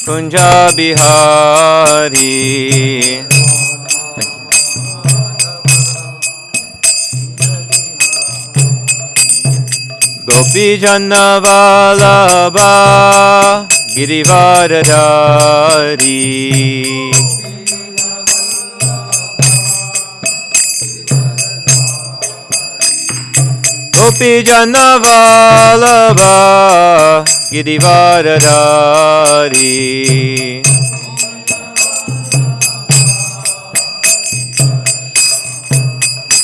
Kunja Bihari. Gopi Janna Vallabha Girivaradhari. Gopi Janna Vallabha Girivaradhari.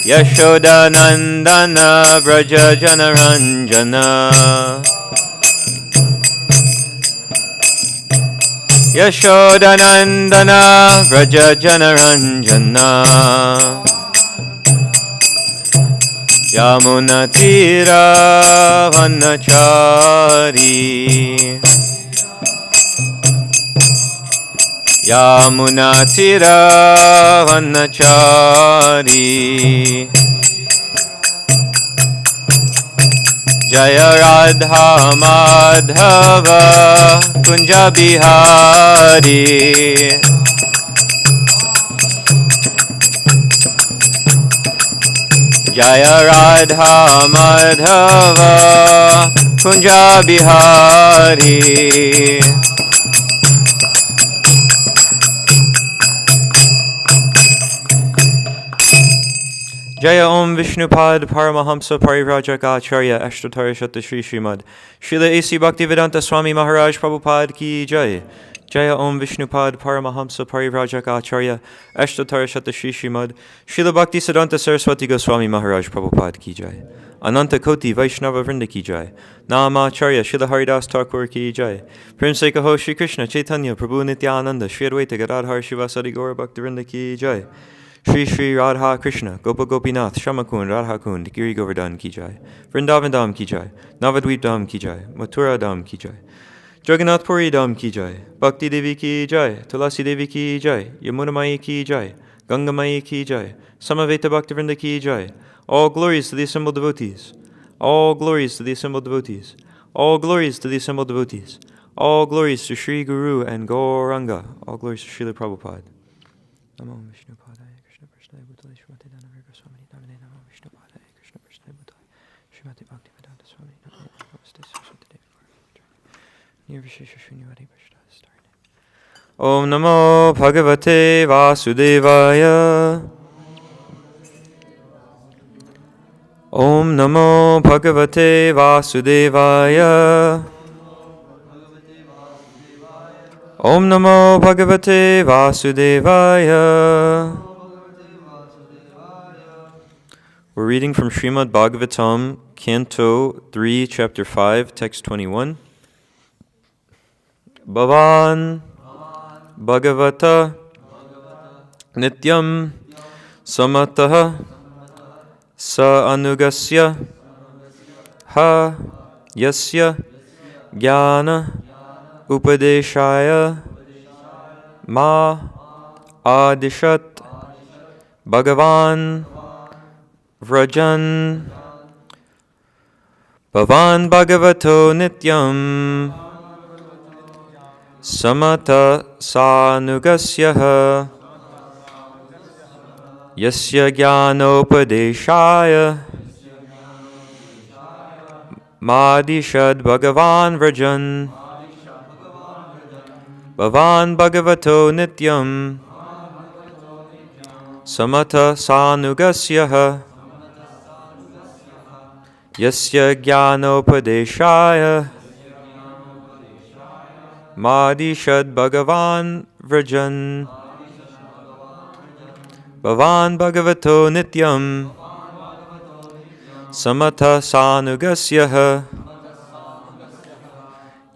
Yashoda Nandana Vraja Janaranjana. Yashoda Nandana Vraja Janaranjana. Yamuna Tira Vanachari. Yamuna Tira Vanachari. Jaya Radha Madhava Kunja Bihari. Jaya Radha Madhava Kunja Bihari. Jaya Om Vishnupad Paramahamsa Parivrajaka Acharya Ashtatara Shata Shri Srimad Srila A.C. Bhaktivedanta Swami Maharaj Prabhupada Ki Jai. Jaya Om Vishnupad Paramahamsa Parivrajaka Acharya Ashtatara Shata Shri Srimad Srila Bhakti Siddhanta Saraswati Goswami Maharaj Prabhupada Ki Jai. Ananta Koti Vaishnava Vrinda Ki Jai. Nama Acharya Srila Haridas Thakur Ki Jai. Prem Se Kaho Shri Krishna Chaitanya Prabhu Nityananda Shri Advaita Gadadhar Shivasadi Gaura Bhakti Vrinda Ki Jai. Shri Shri Radha Krishna, Gopa Gopinath, Shamakund, Radha Kund, Giri Govardhan Ki Jai, Vrindavan Dham Ki Jai, Navadvip Dham Ki Jai, Mathura Dham Ki Jai, Jagannath Puri Dham Ki Jai, Bhakti Devi Ki Jai, Tulasi Devi Ki Jai, Yamuna Mai Ki Jai, Ganga Mai Ki Jai, Samaveta Bhaktivinoda Ki Jai. All glories to the assembled devotees. All glories to the assembled devotees. All glories to the assembled devotees. All glories to Sri Guru and Gauranga. All glories to Srila Prabhupada. Namo Vishnu Padaya. Om Namo Bhagavate Vasudevaya. Om Namo Bhagavate Vasudevaya. Om Namo Bhagavate Vasudevaya. We're reading from Srimad Bhagavatam, Canto 3, Chapter 5, Text 21. Bhavan Bhagavata Nityam Samataha Sa Anugasya Ha Yasya Jnana Upadeshaya Ma Adishat Bhagavan Vrajan Bhavan Bhagavato Nityam Samata Sanugasyaha Yasya Jnanopadeshaya Madishad Bhagavan Vrajan Bhavan Bhagavato Nityam Samata Sanugasyaha Yasya Jnanopadeshaya Madishad Bhagavan Vrajan Bhavan Bhagavato Nityam Samata Sanugasyaha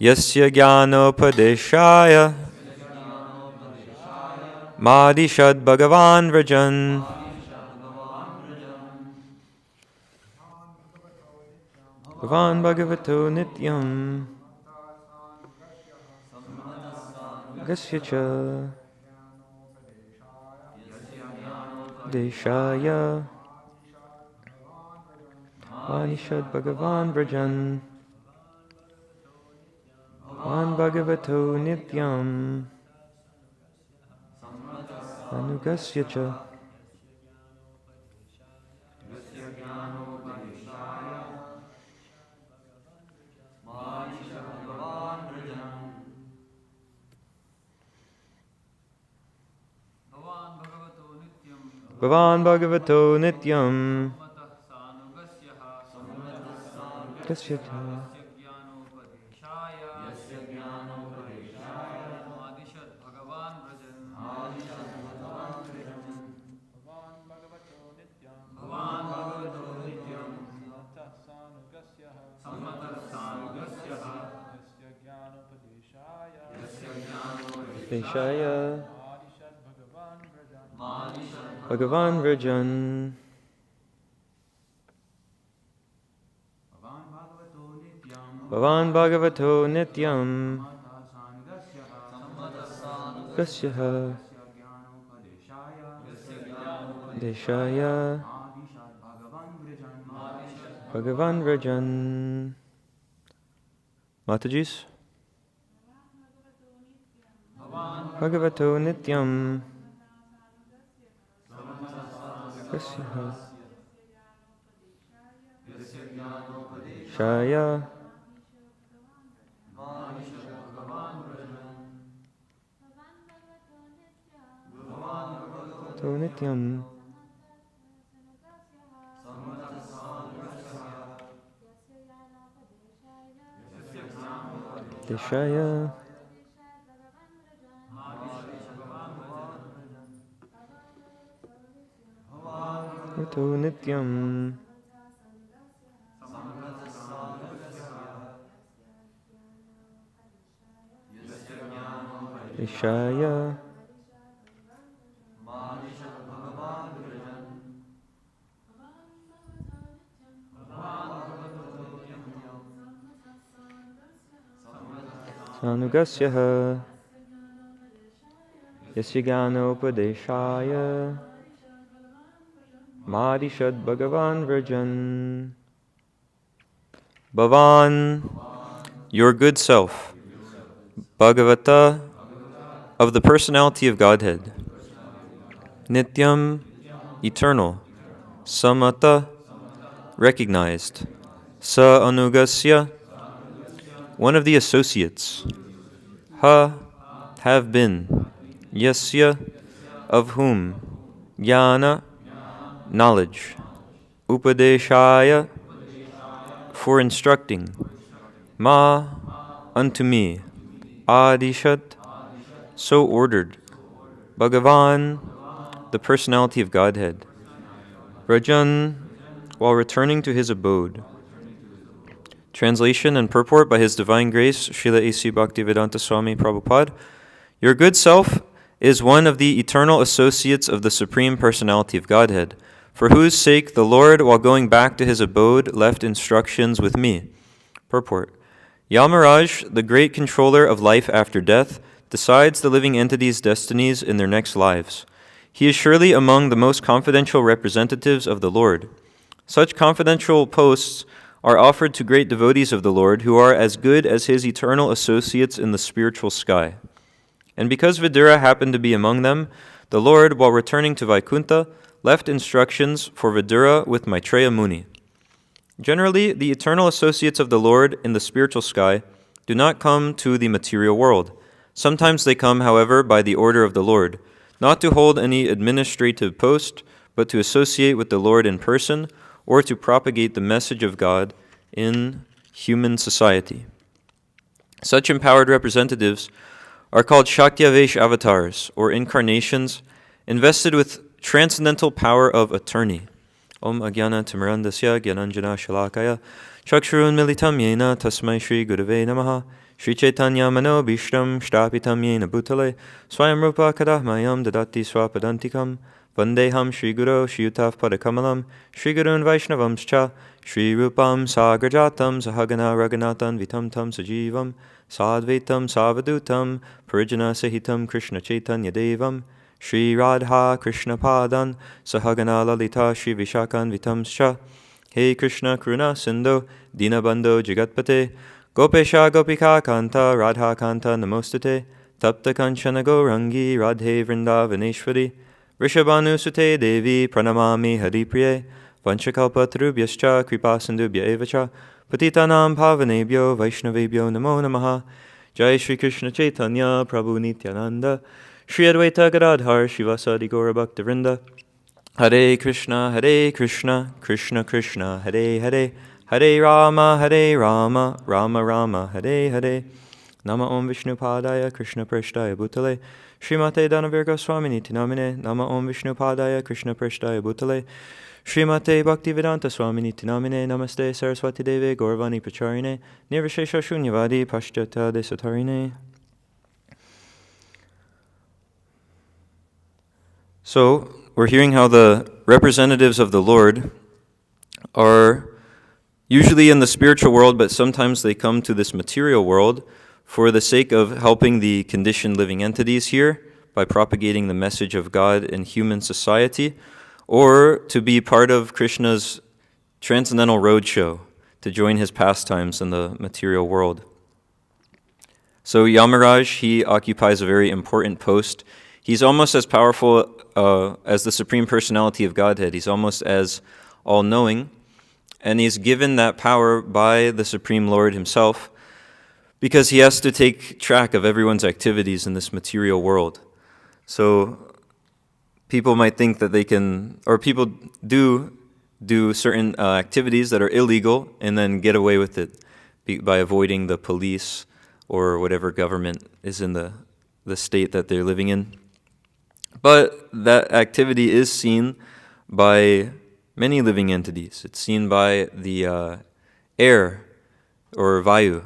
Yasya Jnanopadeshaya Madishad Bhagavan Vrajan Bhavan Bhagavato Nityam Gasyacha Deshaya Madishad Bhagavan Vrajan Bhagavan Bhagavato Nityam Anugasya Cha Bhagavan Bhagavato Nityam Gasya Cha Deshaya Bhagavan Rajan Bhavan Bhagavato Nityam Gasya Deshaya Bhagavan Rajan. Matajis Bhagavato Nityam Gasya Shaya To Nityam Deshaya To Nityam Deshaya Sanugasya Yasyaganopadeshaya Madishad Bhagavan Vrajan. Bhavan, your good self, Bhagavata, of the personality of Godhead, Nityam, eternal, Samata, recognized, Sa Anugasya, one of the associates, Ha, have been, Yasya, of whom, Jnana, knowledge, Upadeshaya, for instructing, Ma, unto me, Adishat, so ordered, Bhagavan, the personality of Godhead, Rajan, while returning to his abode. Translation and purport by His Divine Grace, Srila A.C. Bhaktivedanta Swami Prabhupada. Your good self is one of the eternal associates of the Supreme Personality of Godhead, for whose sake the Lord, while going back to his abode, left instructions with me. Purport. Yamaraj, the great controller of life after death, decides the living entities' destinies in their next lives. He is surely among the most confidential representatives of the Lord. Such confidential posts are offered to great devotees of the Lord who are as good as his eternal associates in the spiritual sky. And because Vidura happened to be among them, the Lord, while returning to Vaikuntha, left instructions for Vidura with Maitreya Muni. Generally, the eternal associates of the Lord in the spiritual sky do not come to the material world. Sometimes they come, however, by the order of the Lord, not to hold any administrative post, but to associate with the Lord in person, or to propagate the message of God in human society. Such empowered representatives are called Shaktiavesh avatars, or incarnations, invested with transcendental power of attorney. Om Agyana Timirandasya Gyananjana Shalakaya Chakshurun Militam Yena Tasmai Shri Gurave Namaha Shri Chaitanya Mano Bhishtam Shtapitam Yena Bhutale Swayam Rupa Kadahmayam Dadati Swapadantikam Vandeham Shri Guru Shiyutav Padakamalam Shri Gurun Vaishnavamscha Shri Rupam Sagrajatam Sahagana Raganatan Vitam Tam Sajivam Sadvaitam Savadutam Parijana Sahitam Krishna Chaitanya Devam Shri Radha Krishna Padan Sahagana Lalita Shri Vishakan Vitamscha Hey Krishna Karuna Sindhu Dinabandho Jagatpate Gopesha Gopika Kanta Radha Kanta Namostate Tapta Kanchana Gourangi Radhe Vrindavaneshwari Rishabhanu Sute Devi Pranamami Haripriye Vanchakalpa Tarubhyascha Kripasindubhya Evacha Patitanam Pavanebhyo Vaishnavebhyo Namo Namaha Jai Shri Krishna Chaitanya Prabhu Nityananda Shri Advaita Gadadhar Shivasadi Gaura Bhaktivinoda Hare Krishna, Krishna Krishna, Hare Hare, Hare Rama, Rama Rama, Hare Hare. Nama Om Vishnu Padaya, Krishna Prashtaya Bhutale, Srimate Dhanavirga Swaminiti Namine, Nama Om Vishnu Padaya, Krishna Prashtaya Bhutale, Srimate Bhaktivedanta Swaminiti Namine, Namaste Saraswati Deve, Gauravani Pacharine, Nirvishesha Shunyavadi, Pashyata Desatarine. So, we're hearing how the representatives of the Lord are usually in the spiritual world, but sometimes they come to this material world for the sake of helping the conditioned living entities here by propagating the message of God in human society, or to be part of Krishna's transcendental roadshow, to join his pastimes in the material world. So Yamaraj, he occupies a very important post. He's almost as powerful as the Supreme Personality of Godhead. He's almost as all-knowing, and he's given that power by the Supreme Lord himself because he has to take track of everyone's activities in this material world. So people might think that they can, or people do certain activities that are illegal and then get away with it by avoiding the police or whatever government is in the state that they're living in. But that activity is seen by many living entities. It's seen by the air, or Vayu.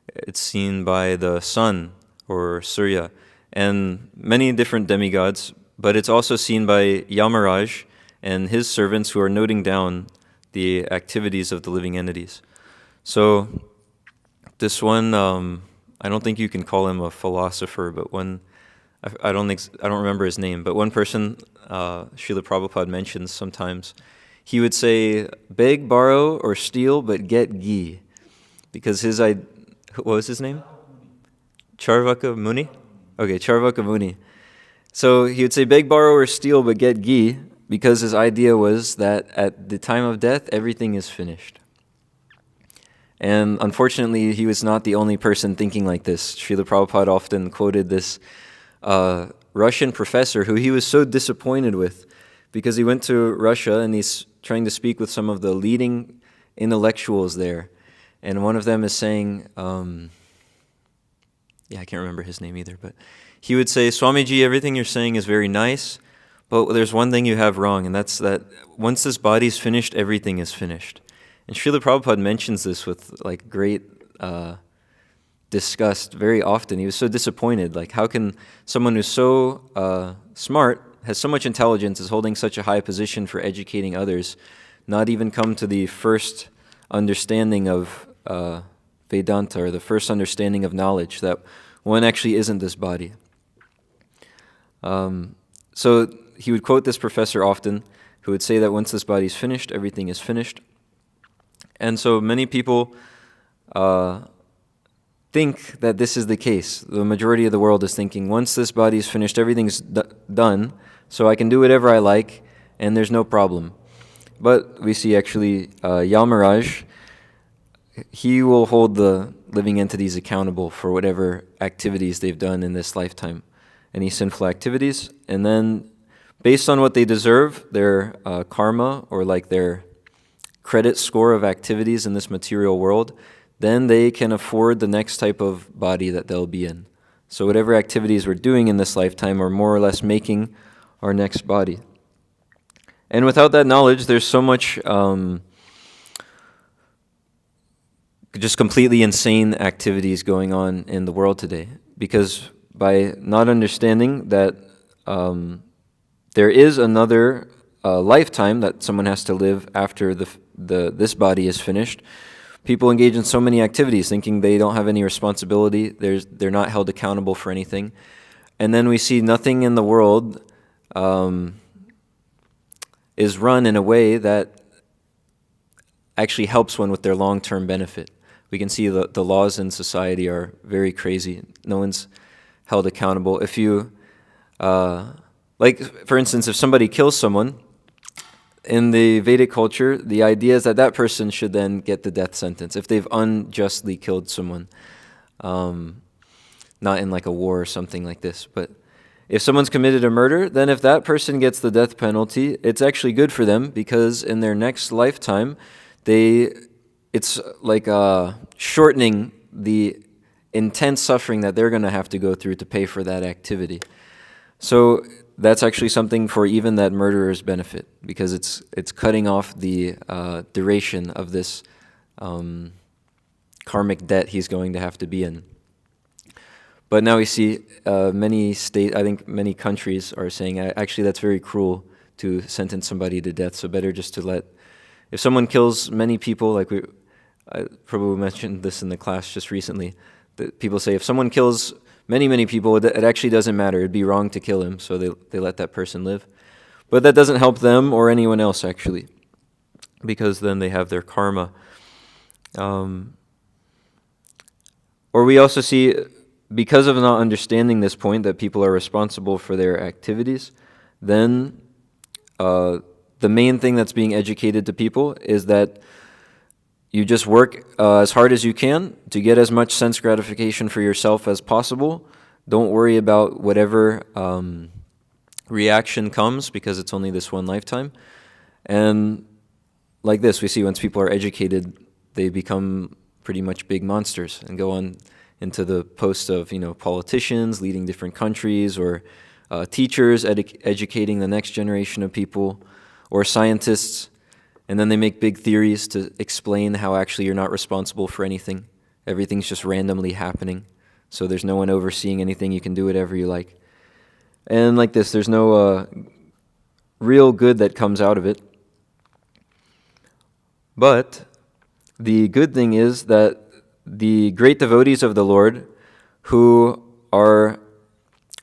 It's seen by the sun, or Surya, and many different demigods. But it's also seen by Yamaraj and his servants who are noting down the activities of the living entities. So this one, I don't think you can call him a philosopher, but one... I don't remember his name, but one person Srila Prabhupada mentions sometimes, he would say, beg, borrow, or steal, but get ghee. Because what was his name? Charvaka Muni? Okay, Charvaka Muni. So he would say, beg, borrow, or steal, but get ghee, because his idea was that at the time of death, everything is finished. And unfortunately, he was not the only person thinking like this. Srila Prabhupada often quoted this Russian professor who he was so disappointed with because he went to Russia and he's trying to speak with some of the leading intellectuals there. And one of them is saying, I can't remember his name either, but he would say, Swamiji, everything you're saying is very nice, but there's one thing you have wrong, and that's that once this body's finished, everything is finished. And Srila Prabhupada mentions this with like great discussed very often. He was so disappointed. Like, how can someone who's so smart, has so much intelligence, is holding such a high position for educating others, not even come to the first understanding of Vedanta, or the first understanding of knowledge, that one actually isn't this body. So he would quote this professor often, who would say that once this body is finished, everything is finished. And so many people think that this is the case. The majority of the world is thinking, once this body is finished, everything's done, so I can do whatever I like, and there's no problem. But we see actually Yamaraj, he will hold the living entities accountable for whatever activities they've done in this lifetime, any sinful activities, and then based on what they deserve, their karma, or like their credit score of activities in this material world, then they can afford the next type of body that they'll be in. So whatever activities we're doing in this lifetime are more or less making our next body. And without that knowledge, there's so much just completely insane activities going on in the world today. Because by not understanding that there is another lifetime that someone has to live after this body is finished, people engage in so many activities thinking they don't have any responsibility, they're not held accountable for anything. And then we see nothing in the world is run in a way that actually helps one with their long-term benefit. we can see the laws in society are very crazy. No one's held accountable. If you, like, for instance, if somebody kills someone, in the Vedic culture, the idea is that that person should then get the death sentence if they've unjustly killed someone. Not in like a war or something like this, but if someone's committed a murder, then if that person gets the death penalty, it's actually good for them because in their next lifetime, it's like shortening the intense suffering that they're going to have to go through to pay for that activity. So that's actually something for even that murderer's benefit because it's cutting off the duration of this karmic debt he's going to have to be in. But now we see many countries are saying, actually that's very cruel to sentence somebody to death, so better just to if someone kills many people, like Prabhu mentioned this in the class just recently, that people say if someone kills many people, it actually doesn't matter, it'd be wrong to kill him, so they let that person live. But that doesn't help them or anyone else actually, because then they have their karma. Or we also see, because of not understanding this point that people are responsible for their activities, then the main thing that's being educated to people is that you just work as hard as you can to get as much sense gratification for yourself as possible. Don't worry about whatever reaction comes because it's only this one lifetime. And like this, we see once people are educated, they become pretty much big monsters and go on into the post of politicians leading different countries, or teachers educating the next generation of people, or scientists, and then they make big theories to explain how actually you're not responsible for anything. Everything's just randomly happening, so there's no one overseeing anything. You can do whatever you like. And like this, there's no real good that comes out of it. But the good thing is that the great devotees of the Lord, who are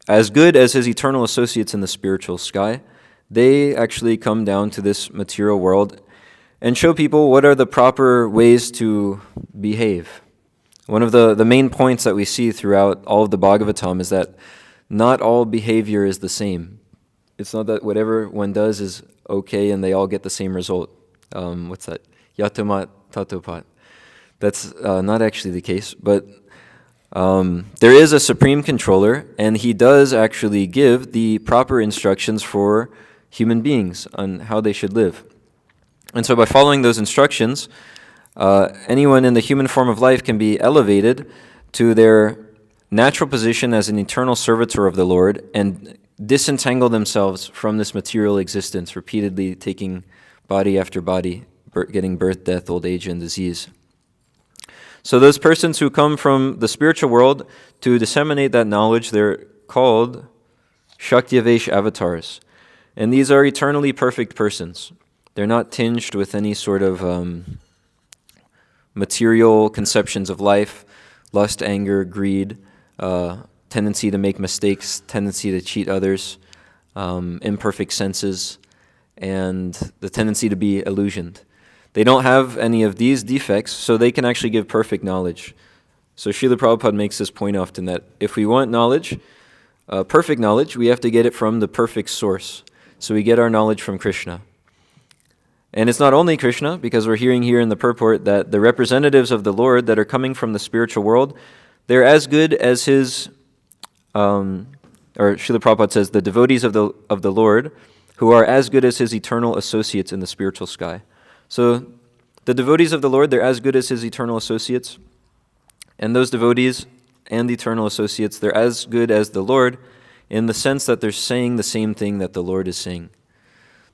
as good as his eternal associates in the spiritual sky, they actually come down to this material world and show people what are the proper ways to behave. One of the main points that we see throughout all of the Bhagavatam is that not all behavior is the same. It's not that whatever one does is okay and they all get the same result. What's that? Yatomat tatopat. That's not actually the case, but there is a supreme controller, and he does actually give the proper instructions for human beings on how they should live. And so by following those instructions, anyone in the human form of life can be elevated to their natural position as an eternal servitor of the Lord and disentangle themselves from this material existence, repeatedly taking body after body, getting birth, death, old age, and disease. So those persons who come from the spiritual world to disseminate that knowledge, they're called Shaktivesh avatars. And these are eternally perfect persons. They're not tinged with any sort of material conceptions of life, lust, anger, greed, tendency to make mistakes, tendency to cheat others, imperfect senses, and the tendency to be illusioned. They don't have any of these defects, so they can actually give perfect knowledge. So Srila Prabhupada makes this point often that if we want knowledge, perfect knowledge, we have to get it from the perfect source. So we get our knowledge from Krishna. And it's not only Krishna, because we're hearing here in the purport that the representatives of the Lord that are coming from the spiritual world, they're as good as his, or Srila Prabhupada says, the devotees of the Lord, who are as good as his eternal associates in the spiritual sky. So the devotees of the Lord, they're as good as his eternal associates. And those devotees and the eternal associates, they're as good as the Lord in the sense that they're saying the same thing that the Lord is saying.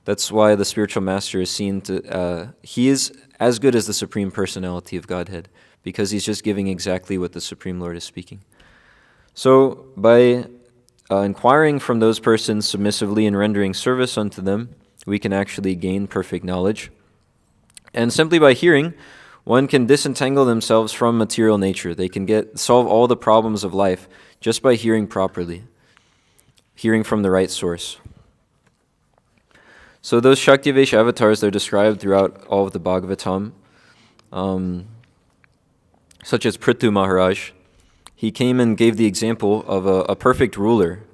That's why the spiritual master is seen to, he is as good as the Supreme Personality of Godhead, because he's just giving exactly what the Supreme Lord is speaking. So by inquiring from those persons submissively and rendering service unto them, we can actually gain perfect knowledge. And simply by hearing, one can disentangle themselves from material nature. They can solve all the problems of life just by hearing properly, hearing from the right source. So those Shaktivesh avatars, they're described throughout all of the Bhagavatam. such as Prithu Maharaj, he came and gave the example of a perfect ruler.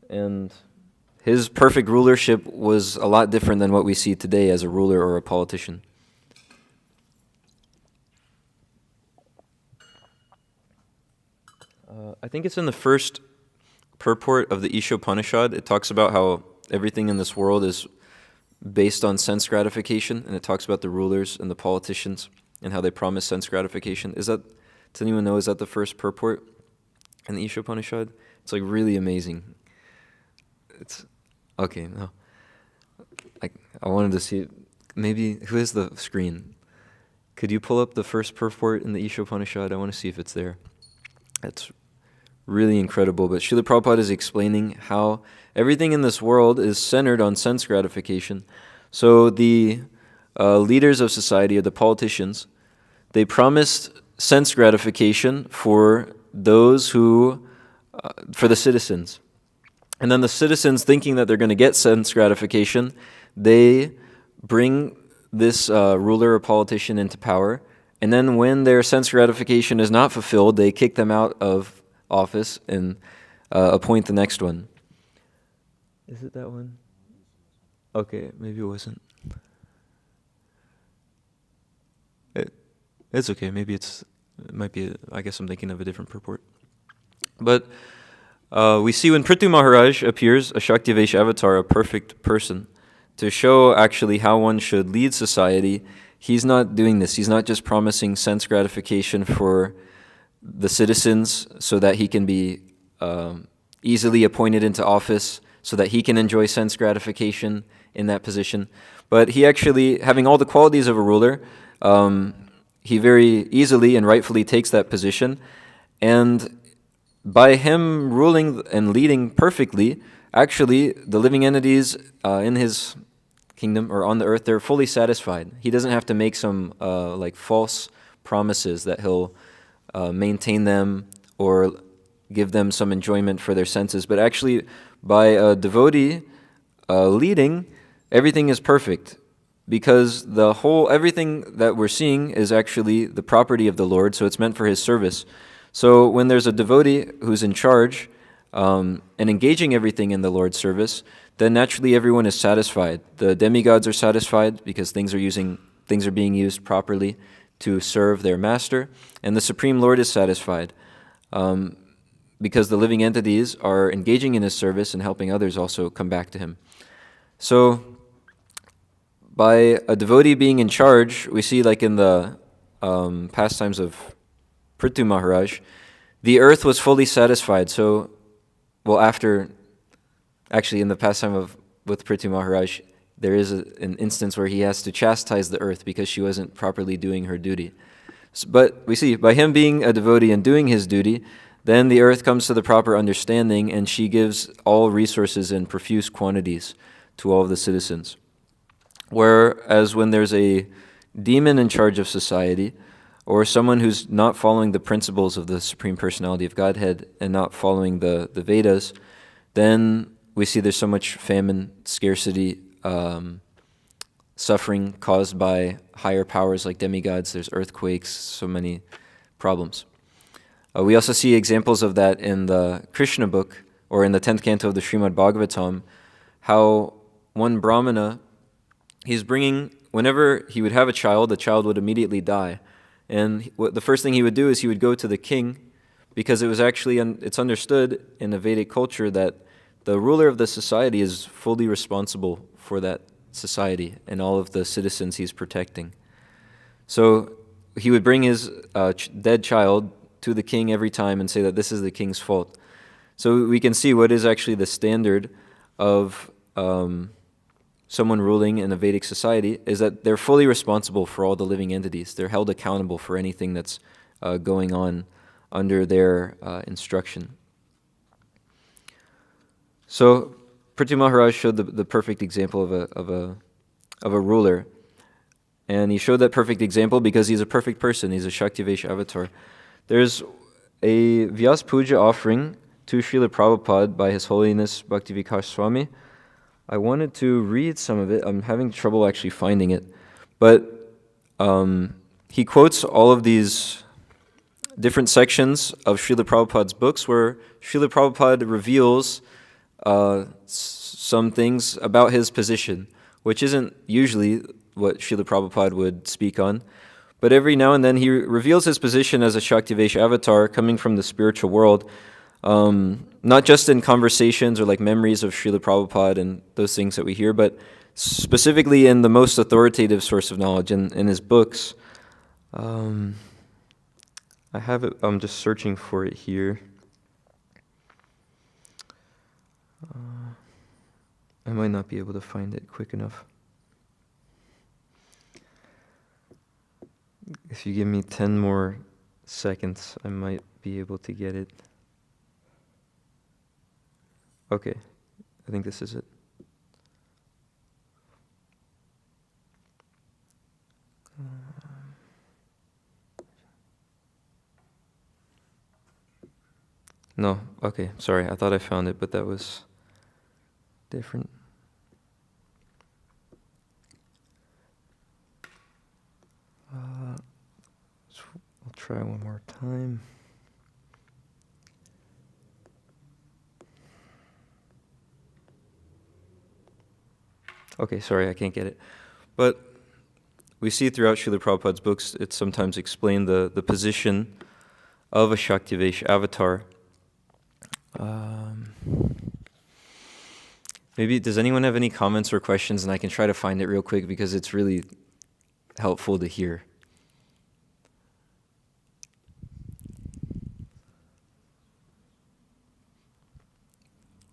And his perfect rulership was a lot different than what we see today as a ruler or a politician. I think it's in the first purport of the Ishopanishad. It talks about how everything in this world is based on sense gratification, and it talks about the rulers and the politicians and how they promise sense gratification. Does anyone know, is that the first purport in the Ishopanishad? It's like really amazing. It's okay. No, I wanted to see it. Maybe who has the screen? Could you pull up the first purport in the Ishopanishad? I want to see if it's there. It's really incredible. But Srila Prabhupada is explaining how everything in this world is centered on sense gratification. So the leaders of society, or the politicians, they promised sense gratification for those who, for the citizens. And then the citizens, thinking that they're going to get sense gratification, they bring this ruler or politician into power. And then when their sense gratification is not fulfilled, they kick them out of office and appoint the next one. Is it that one? Okay, maybe it wasn't. It's okay, maybe it might be, I guess I'm thinking of a different purport. But we see when Prithu Maharaj appears, a Shaktivesh avatar, a perfect person, to show actually how one should lead society. He's not doing this. He's not just promising sense gratification for the citizens so that he can be easily appointed into office, so that he can enjoy sense gratification in that position. But he actually, having all the qualities of a ruler, he very easily and rightfully takes that position. And by him ruling and leading perfectly, actually the living entities in his kingdom or on the earth, they're fully satisfied. He doesn't have to make some false promises that he'll maintain them or give them some enjoyment for their senses. But actually, by a devotee leading, everything is perfect, because everything that we're seeing is actually the property of the Lord, so it's meant for His service. So when there's a devotee who's in charge and engaging everything in the Lord's service, then naturally everyone is satisfied. The demigods are satisfied because things are being used properly to serve their master, and the Supreme Lord is satisfied because the living entities are engaging in His service and helping others also come back to Him. So by a devotee being in charge, we see like in the pastimes of Prithu Maharaj, the earth was fully satisfied. So, actually in the pastime with Prithu Maharaj, there is an instance where he has to chastise the earth because she wasn't properly doing her duty. But we see, by him being a devotee and doing his duty, then the earth comes to the proper understanding, and she gives all resources in profuse quantities to all of the citizens. Whereas when there's a demon in charge of society, or someone who's not following the principles of the Supreme Personality of Godhead and not following the Vedas, then we see there's so much famine, scarcity, suffering caused by higher powers like demigods. There's earthquakes, so many problems. We also see examples of that in the Krishna book, or in the 10th canto of the Srimad Bhagavatam, how one Brahmana, whenever he would have a child, the child would immediately die. And the first thing he would do is he would go to the king, because it's understood in the Vedic culture that the ruler of the society is fully responsible for that society and all of the citizens he's protecting. So he would bring his dead child to the king every time and say that this is the king's fault. So we can see what is actually the standard of someone ruling in a Vedic society is that they're fully responsible for all the living entities. They're held accountable for anything that's going on under their instruction. So Prithu Maharaj showed the perfect example of a ruler, and he showed that perfect example because he's a perfect person. He's a Shaktivesh avatar. There's a Vyas Puja offering to Srila Prabhupada by His Holiness Bhakti Vikas Swami. I wanted to read some of it. I'm having trouble actually finding it, but he quotes all of these different sections of Srila Prabhupada's books where Srila Prabhupada reveals some things about his position, which isn't usually what Srila Prabhupada would speak on. But every now and then he reveals his position as a Shaktivesh avatar coming from the spiritual world, not just in conversations or like memories of Srila Prabhupada and those things that we hear, but specifically in the most authoritative source of knowledge, in his books. I have it, I'm just searching for it here. I might not be able to find it quick enough. If you give me 10 more seconds, I might be able to get it. Okay, I think this is it. No, okay, sorry, I thought I found it, but that was different. I'll try one more time. Okay, sorry, I can't get it. But we see throughout Srila Prabhupada's books, it's sometimes explained the position of a Shaktivesh avatar. Maybe, does anyone have any comments or questions? And I can try to find it real quick because it's really helpful to hear.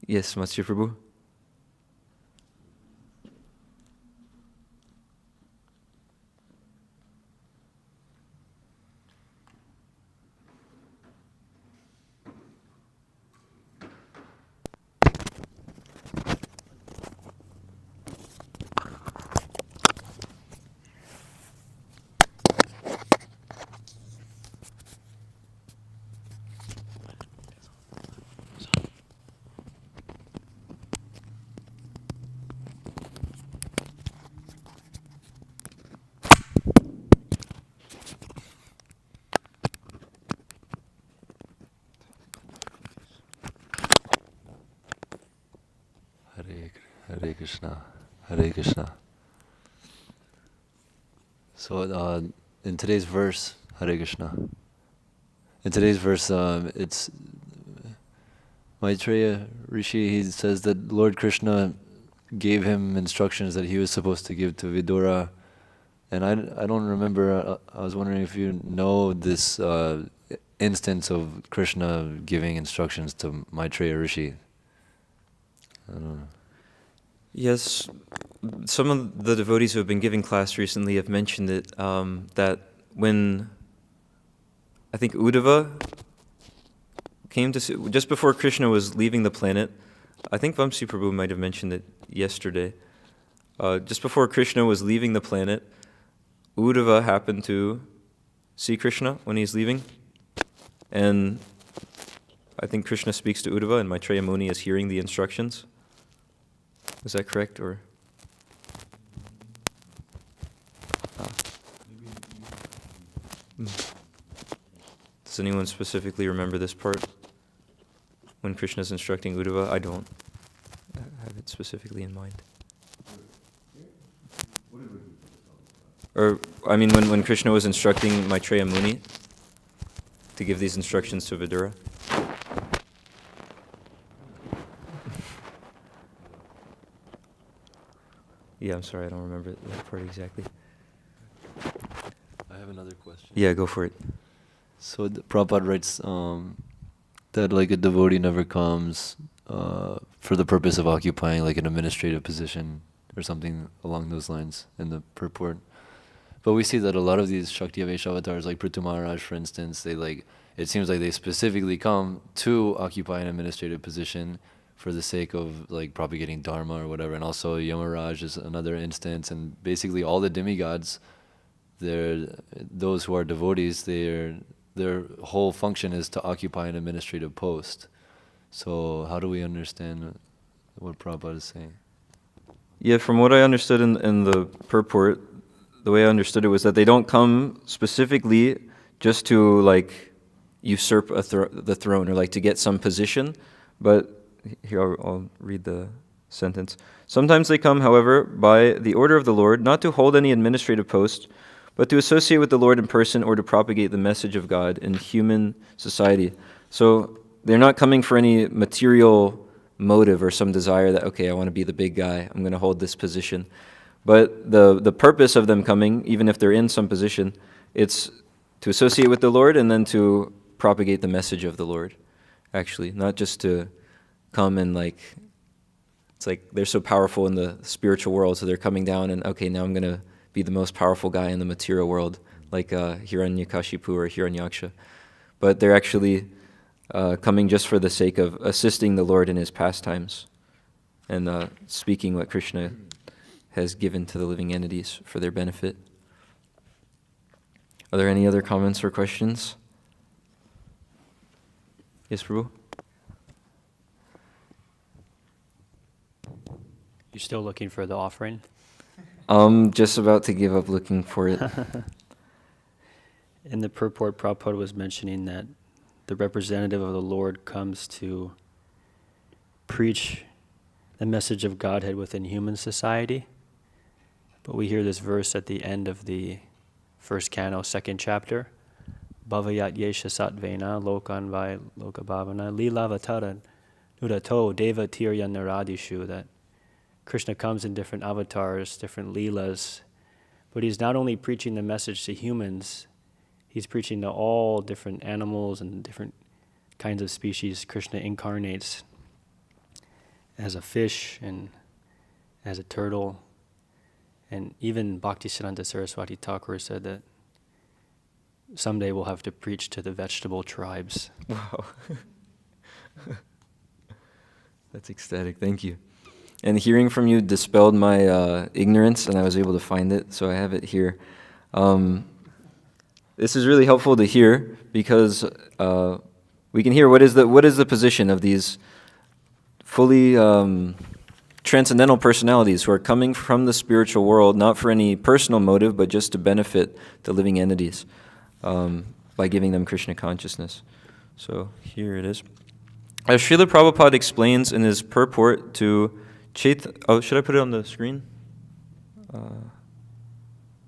Yes, Master Prabhu? Hare Krishna, Hare Krishna. So in today's verse, Hare Krishna. In today's verse, it's Maitreya Rishi. He says that Lord Krishna gave him instructions that he was supposed to give to Vidura, and I don't remember. I was wondering if you know this instance of Krishna giving instructions to Maitreya Rishi. I don't know. Yes, some of the devotees who have been giving class recently have mentioned it, that when, I think Uddhava came to see, just before Krishna was leaving the planet, I think Vamsi Prabhu might have mentioned it yesterday, just before Krishna was leaving the planet, Uddhava happened to see Krishna when he's leaving, and I think Krishna speaks to Uddhava and Maitreya Muni is hearing the instructions. Is that correct, or? Does anyone specifically remember this part? When Krishna is instructing Uddhava? I don't have it specifically in mind. Or, I mean, when Krishna was instructing Maitreya Muni to give these instructions to Vidura? Yeah, I'm sorry, I don't remember that part exactly. I have another question. Yeah, go for it. So Prabhupada writes that like a devotee never comes for the purpose of occupying like an administrative position or something along those lines in the purport. But we see that a lot of these Shaktivesh avatars, like Prithu Maharaj, for instance, it seems like they specifically come to occupy an administrative position for the sake of like propagating dharma or whatever. And also Yamaraj is another instance, and basically all the demigods, those who are devotees, their whole function is to occupy an administrative post. So how do we understand what Prabhupada is saying? Yeah, from what I understood in the purport, the way I understood it was that they don't come specifically just to like usurp the throne or like to get some position, but here I'll read the sentence. Sometimes they come, however, by the order of the Lord, not to hold any administrative post, but to associate with the Lord in person or to propagate the message of God in human society. So they're not coming for any material motive or some desire that, okay, I want to be the big guy, I'm going to hold this position. But the purpose of them coming, even if they're in some position, it's to associate with the Lord and then to propagate the message of the Lord, actually, not just to come and like, it's like they're so powerful in the spiritual world, so they're coming down and, okay, now I'm going to be the most powerful guy in the material world, like Hiranyakashipu or Hiranyaksha. But they're actually coming just for the sake of assisting the Lord in his pastimes and speaking what Krishna has given to the living entities for their benefit. Are there any other comments or questions? Yes, Prabhu? You're still looking for the offering? I'm just about to give up looking for it. In the purport, Prabhupada was mentioning that the representative of the Lord comes to preach the message of Godhead within human society. But we hear this verse at the end of the first canto, second chapter. Bhavayat yesha satvena lokan vai lokabhavana lilavatara nudato deva tirya naradishu, that Krishna comes in different avatars, different leelas, but he's not only preaching the message to humans, he's preaching to all different animals and different kinds of species. Krishna incarnates as a fish and as a turtle. And even Bhaktisiddhanta Saraswati Thakur said that someday we'll have to preach to the vegetable tribes. Wow. That's ecstatic. Thank you. And hearing from you dispelled my ignorance, and I was able to find it, so I have it here. This is really helpful to hear because we can hear what is the position of these fully transcendental personalities who are coming from the spiritual world, not for any personal motive, but just to benefit the living entities by giving them Krishna consciousness. So here it is. As Srila Prabhupada explains in his purport to should I put it on the screen?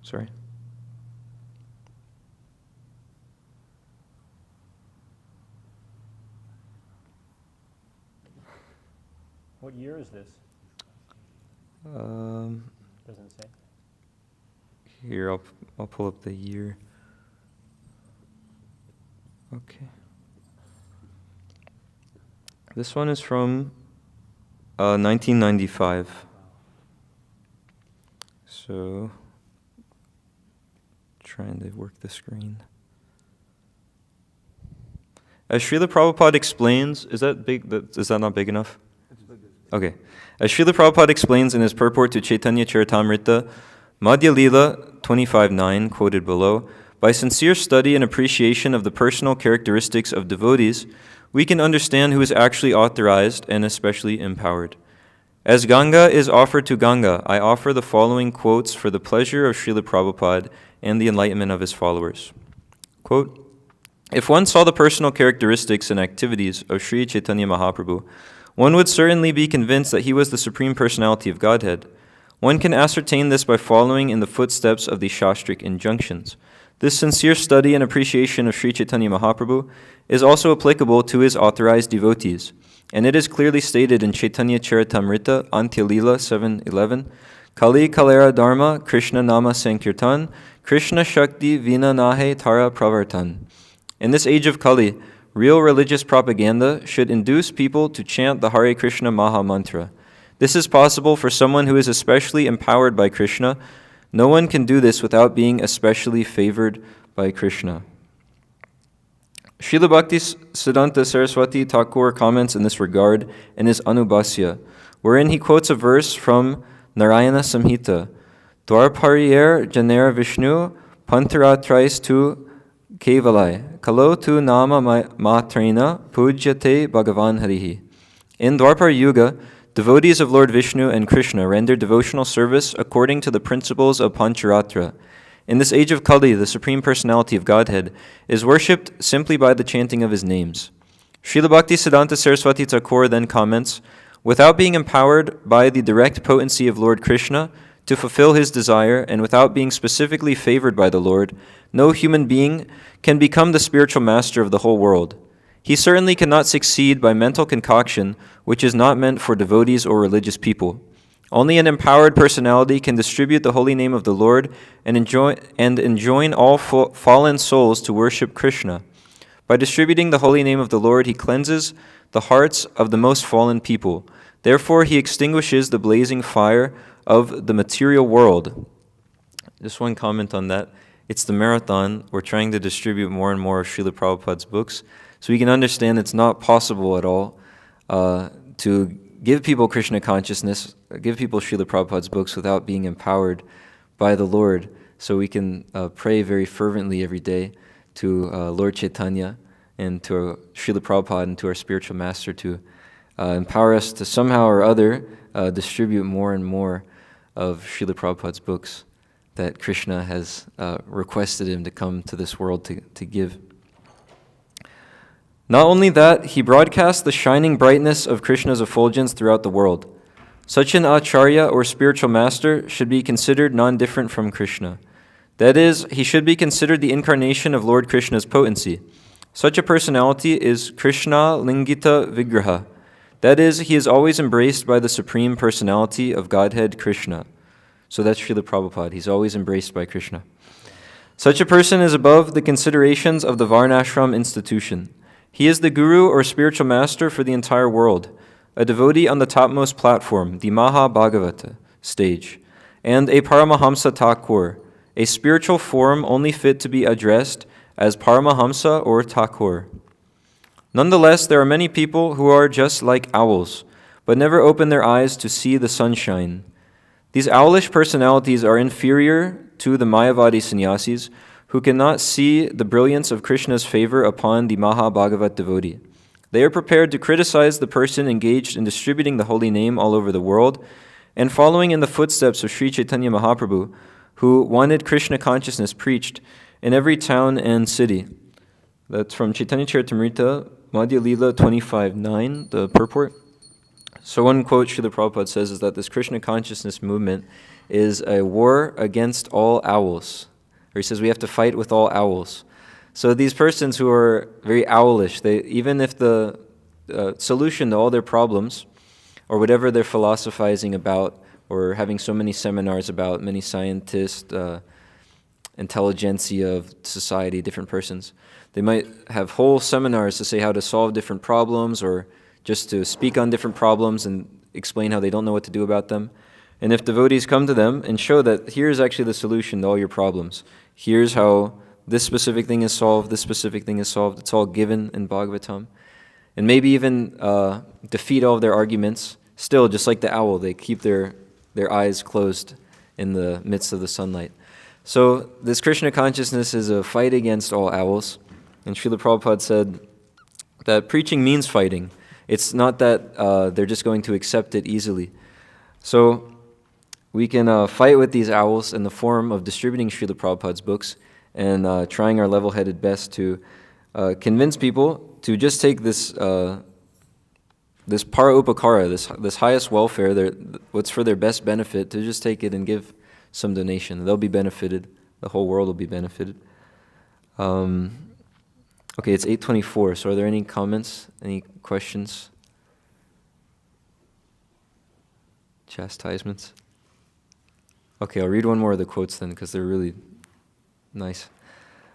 Sorry. What year is this? Doesn't say. Here, I'll pull up the year. Okay. This one is from 1995. So, trying to work the screen. As Srila Prabhupada explains, is that big? Is that not big enough? Okay. As Srila Prabhupada explains in his purport to Chaitanya Charitamrita, Madhya Lila 25:9, quoted below, by sincere study and appreciation of the personal characteristics of devotees, we can understand who is actually authorized and especially empowered. As Ganga is offered to Ganga, I offer the following quotes for the pleasure of Srila Prabhupada and the enlightenment of his followers. Quote, if one saw the personal characteristics and activities of Sri Chaitanya Mahaprabhu, one would certainly be convinced that he was the Supreme Personality of Godhead. One can ascertain this by following in the footsteps of the Shastric injunctions. This sincere study and appreciation of Sri Chaitanya Mahaprabhu is also applicable to his authorized devotees, and it is clearly stated in Chaitanya Charitamrita, Antya Lila 7:11, Kali Kalera Dharma Krishna Nama Sankirtan, Krishna Shakti Vina Nahe Tara Pravartan. In this age of Kali, real religious propaganda should induce people to chant the Hare Krishna Maha Mantra. This is possible for someone who is especially empowered by Krishna. No one can do this without being especially favored by Krishna. Srila Bhaktisiddhanta Saraswati Thakur comments in this regard in his Anubhasya, wherein he quotes a verse from Narayana Samhita, Dwarpariyer Janera Vishnu Pantaratrais tu Kevalai, Kalo tu Nama Matrena Pujyate Bhagavan Harihi. In Dwarpar Yuga, devotees of Lord Vishnu and Krishna render devotional service according to the principles of Pancharatra. In this age of Kali, the Supreme Personality of Godhead is worshipped simply by the chanting of his names. Srila Bhaktisiddhanta Saraswati Thakur then comments, without being empowered by the direct potency of Lord Krishna to fulfill his desire, and without being specifically favored by the Lord, no human being can become the spiritual master of the whole world. He certainly cannot succeed by mental concoction, which is not meant for devotees or religious people. Only an empowered personality can distribute the holy name of the Lord and enjoin all fallen souls to worship Krishna. By distributing the holy name of the Lord, he cleanses the hearts of the most fallen people. Therefore, he extinguishes the blazing fire of the material world. Just one comment on that. It's the marathon. We're trying to distribute more and more of Srila Prabhupada's books, so we can understand it's not possible at all to give people Krishna consciousness, give people Srila Prabhupada's books without being empowered by the Lord. So we can pray very fervently every day to Lord Chaitanya and to Srila Prabhupada and to our spiritual master to empower us to somehow or other distribute more and more of Srila Prabhupada's books that Krishna has requested him to come to this world to give. Not only that, he broadcasts the shining brightness of Krishna's effulgence throughout the world. Such an acharya or spiritual master should be considered non-different from Krishna. That is, he should be considered the incarnation of Lord Krishna's potency. Such a personality is Krishna Lingita Vigraha. That is, he is always embraced by the Supreme Personality of Godhead Krishna. So that's Srila Prabhupada. He's always embraced by Krishna. Such a person is above the considerations of the Varnashram institution. He is the guru or spiritual master for the entire world, a devotee on the topmost platform, the Maha Bhagavata stage, and a Paramahamsa Thakur, a spiritual form only fit to be addressed as Paramahamsa or Thakur. Nonetheless, there are many people who are just like owls, but never open their eyes to see the sunshine. These owlish personalities are inferior to the Mayavadi sannyasis, who cannot see the brilliance of Krishna's favor upon the Maha Bhagavat devotee. They are prepared to criticize the person engaged in distributing the holy name all over the world, and following in the footsteps of Sri Chaitanya Mahaprabhu, who wanted Krishna consciousness preached in every town and city. That's from Chaitanya Charitamrita, Madhya Lila 25:9, the purport. So one quote Srila Prabhupada says is that this Krishna consciousness movement is a war against all owls. Or he says we have to fight with all owls. So these persons who are very owlish, even if the solution to all their problems, or whatever they're philosophizing about, or having so many seminars about, many scientists, intelligentsia of society, different persons, they might have whole seminars to say how to solve different problems, or just to speak on different problems and explain how they don't know what to do about them. And if devotees come to them and show that here's actually the solution to all your problems, here's how this specific thing is solved, this specific thing is solved, it's all given in Bhagavatam, and maybe even defeat all of their arguments, still, just like the owl, they keep their eyes closed in the midst of the sunlight. So this Krishna consciousness is a fight against all owls, and Srila Prabhupada said that preaching means fighting. It's not that they're just going to accept it easily. So we can fight with these owls in the form of distributing Srila Prabhupada's books and trying our level-headed best to convince people to just take this this para upakara, this highest welfare, what's for their best benefit, to just take it and give some donation. They'll be benefited. The whole world will be benefited. Okay, it's 8:24. So are there any comments, any questions? Chastisements? Okay, I'll read one more of the quotes then, because they're really nice.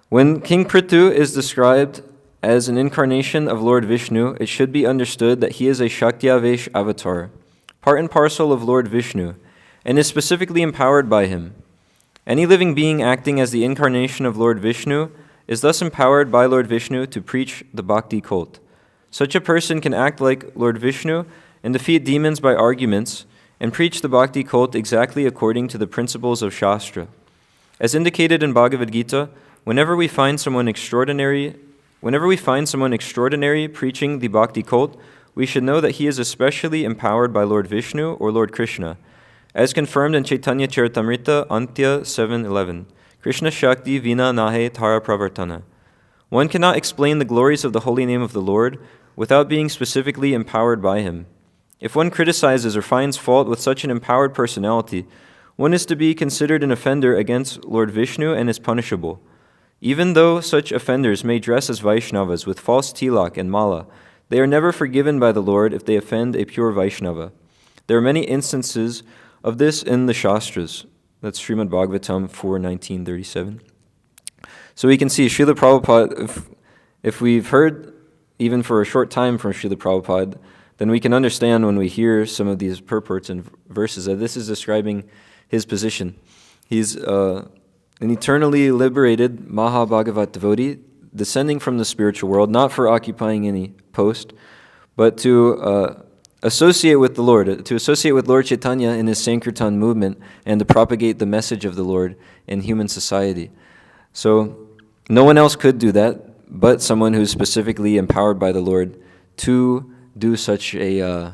When King Prithu is described as an incarnation of Lord Vishnu, it should be understood that he is a Shaktiavesh avatar, part and parcel of Lord Vishnu, and is specifically empowered by him. Any living being acting as the incarnation of Lord Vishnu is thus empowered by Lord Vishnu to preach the bhakti cult. Such a person can act like Lord Vishnu and defeat demons by arguments and preach the bhakti cult exactly according to the principles of Shastra. As indicated in Bhagavad Gita, whenever we find someone extraordinary preaching the bhakti cult, we should know that he is especially empowered by Lord Vishnu or Lord Krishna, as confirmed in Chaitanya Charitamrita, Antya 7:11. Krishna Shakti Vina Nahe Tara Pravartana. One cannot explain the glories of the holy name of the Lord without being specifically empowered by him. If one criticizes or finds fault with such an empowered personality, one is to be considered an offender against Lord Vishnu and is punishable. Even though such offenders may dress as Vaishnavas with false tilak and mala, they are never forgiven by the Lord if they offend a pure Vaishnava. There are many instances of this in the Shastras. That's Srimad Bhagavatam 4:19-37. So we can see Srila Prabhupada, if we've heard even for a short time from Srila Prabhupada, then we can understand when we hear some of these purports and verses that this is describing his position. He's an eternally liberated Mahabhagavat devotee, descending from the spiritual world, not for occupying any post, but to associate with the Lord, to associate with Lord Chaitanya in his Sankirtan movement, and to propagate the message of the Lord in human society. So no one else could do that but someone who's specifically empowered by the Lord to do such a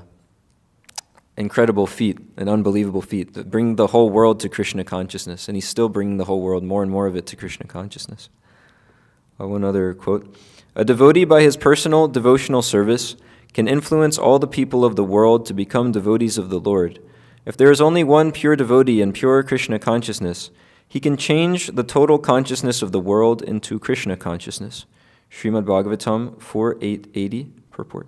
incredible feat, an unbelievable feat, to bring the whole world to Krishna consciousness. And he's still bringing the whole world, more and more of it, to Krishna consciousness. One other quote. A devotee by his personal devotional service can influence all the people of the world to become devotees of the Lord. If there is only one pure devotee in pure Krishna consciousness, he can change the total consciousness of the world into Krishna consciousness. Srimad Bhagavatam 4:880 purport.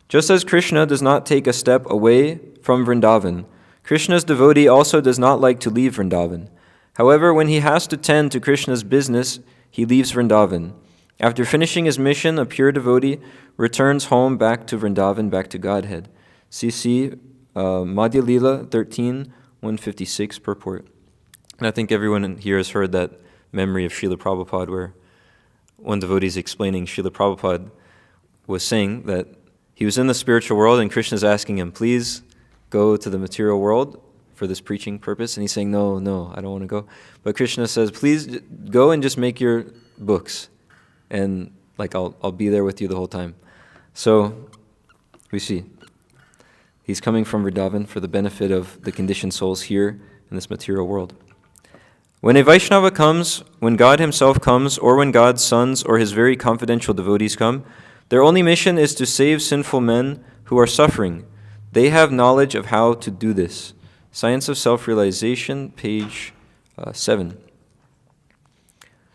Just as Krishna does not take a step away from Vrindavan, Krishna's devotee also does not like to leave Vrindavan. However, when he has to tend to Krishna's business, he leaves Vrindavan. After finishing his mission, a pure devotee returns home back to Vrindavan, back to Godhead. CC Madhya Lila 13:156 purport. And I think everyone here has heard that memory of Srila Prabhupada, where one devotee is explaining Srila Prabhupada was saying that he was in the spiritual world and Krishna is asking him, please go to the material world for this preaching purpose. And he's saying, no, I don't want to go. But Krishna says, please go and just make your books. And I'll be there with you the whole time. So we see he's coming from Vrindavan for the benefit of the conditioned souls here in this material world. When a Vaishnava comes, when God himself comes, or when God's sons or his very confidential devotees come, their only mission is to save sinful men who are suffering. They have knowledge of how to do this. Science of Self-Realization, page 7.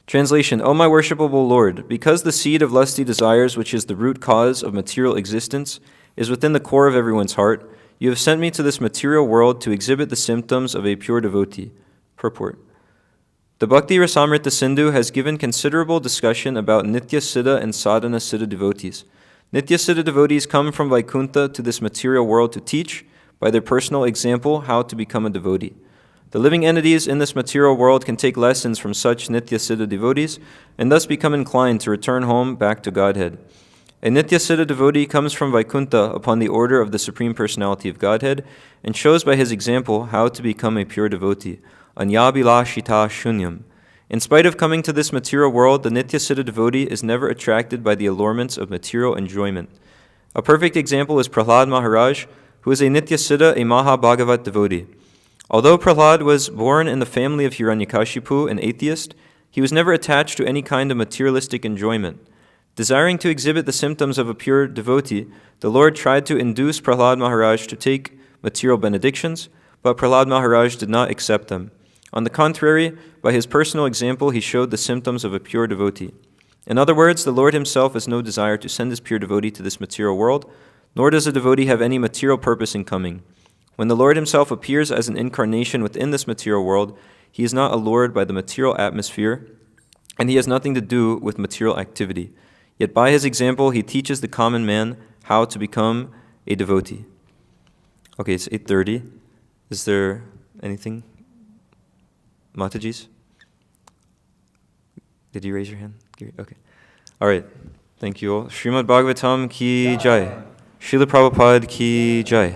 Translation, O my worshipable Lord, because the seed of lusty desires, which is the root cause of material existence, is within the core of everyone's heart, you have sent me to this material world to exhibit the symptoms of a pure devotee. Purport. The Bhakti Rasamrita Sindhu has given considerable discussion about Nitya Siddha and Sadhana Siddha devotees. Nitya Siddha devotees come from Vaikuntha to this material world to teach, by their personal example, how to become a devotee. The living entities in this material world can take lessons from such Nitya Siddha devotees and thus become inclined to return home back to Godhead. A Nitya Siddha devotee comes from Vaikuntha upon the order of the Supreme Personality of Godhead and shows by his example how to become a pure devotee. Anyabhilashita shunyam. In spite of coming to this material world, the Nitya Siddha devotee is never attracted by the allurements of material enjoyment. A perfect example is Prahlad Maharaj, who is a Nitya Siddha, a Mahabhagavat devotee. Although Prahlad was born in the family of Hiranyakashipu, an atheist, he was never attached to any kind of materialistic enjoyment. Desiring to exhibit the symptoms of a pure devotee, the Lord tried to induce Prahlad Maharaj to take material benedictions, but Prahlad Maharaj did not accept them. On the contrary, by his personal example, he showed the symptoms of a pure devotee. In other words, the Lord himself has no desire to send his pure devotee to this material world, nor does a devotee have any material purpose in coming. When the Lord himself appears as an incarnation within this material world, he is not allured by the material atmosphere, and he has nothing to do with material activity. Yet by his example, he teaches the common man how to become a devotee. Okay, it's 8:30. Is there anything? Matajis? Did you raise your hand? Okay. All right. Thank you all. Srimad Bhagavatam ki jai. Srila Prabhupada ki jai.